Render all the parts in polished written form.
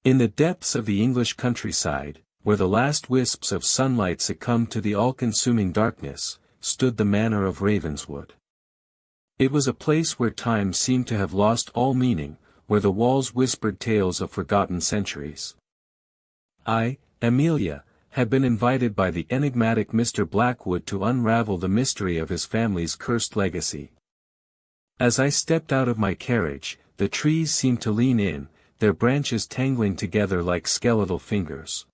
In the depths of the English countryside, where the last wisps of sunlight succumbed to the all-consuming darkness, stood the Manor of Ravenswood. It was a place where time seemed to have lost all meaning, where the walls whispered tales of forgotten centuries. I, Amelia, had been invited by the enigmatic Mr. Blackwood to unravel the mystery of his family's cursed legacy. As I stepped out of my carriage, the trees seemed to lean in, their branches tangling together like skeletal fingers.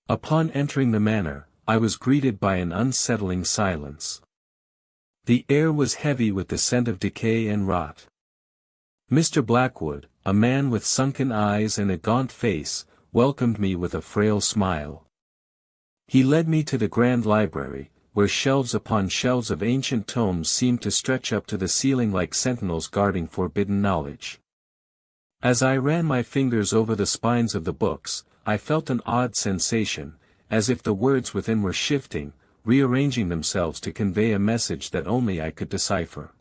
Upon entering the manor, I was greeted by an unsettling silence. The air was heavy with the scent of decay and rot. Mr. Blackwood, a man with sunken eyes and a gaunt face, welcomed me with a frail smile. He led me to the grand library, where shelves upon shelves of ancient tomes seemed to stretch up to the ceiling like sentinels guarding forbidden knowledge. As I ran my fingers over the spines of the books, I felt an odd sensation, as if the words within were shifting, rearranging themselves to convey a message that only I could decipher.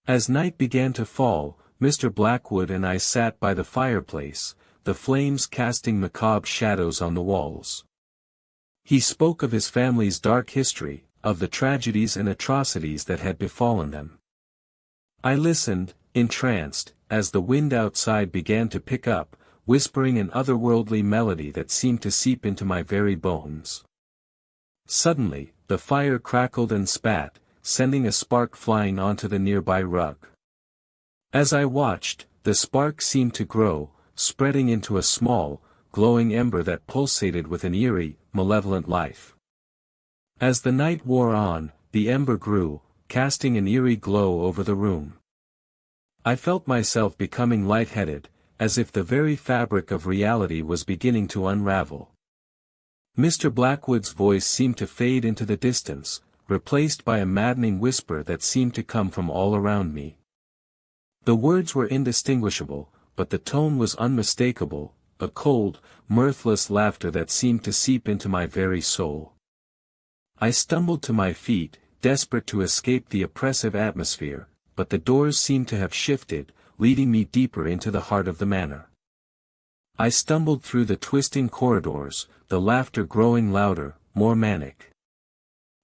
As night began to fall, Mr. Blackwood and I sat by the fireplace, the flames casting macabre shadows on the walls. He spoke of his family's dark history, of the tragedies and atrocities that had befallen them. I listened, entranced, as the wind outside began to pick up, whispering an otherworldly melody that seemed to seep into my very bones. Suddenly, the fire crackled and spat, sending a spark flying onto the nearby rug. As I watched, the spark seemed to grow, spreading into a small, glowing ember that pulsated with an eerie, malevolent life. As the night wore on, the ember grew, casting an eerie glow over the room. I felt myself becoming lightheaded, as if the very fabric of reality was beginning to unravel. Mr. Blackwood's voice seemed to fade into the distance, replaced by a maddening whisper that seemed to come from all around me. The words were indistinguishable, but the tone was unmistakable, a cold, mirthless laughter that seemed to seep into my very soul. I stumbled to my feet, desperate to escape the oppressive atmosphere, but the doors seemed to have shifted, leading me deeper into the heart of the manor. I stumbled through the twisting corridors, the laughter growing louder, more manic.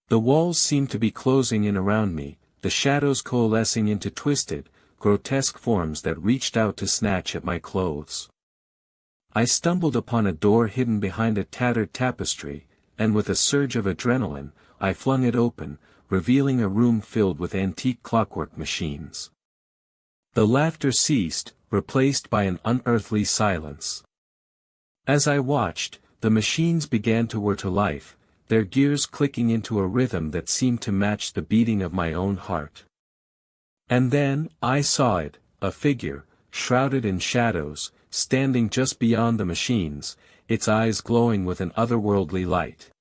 The walls seemed to be closing in around me, the shadows coalescing into twisted, grotesque forms that reached out to snatch at my clothes. I stumbled upon a door hidden behind a tattered tapestry, and with a surge of adrenaline, I flung it open, revealing a room filled with antique clockwork machines. The laughter ceased, replaced by an unearthly silence. As I watched, the machines began to whir to life, their gears clicking into a rhythm that seemed to match the beating of my own heart. And then, I saw it, a figure, shrouded in shadows, standing just beyond the machines, its eyes glowing with an otherworldly light.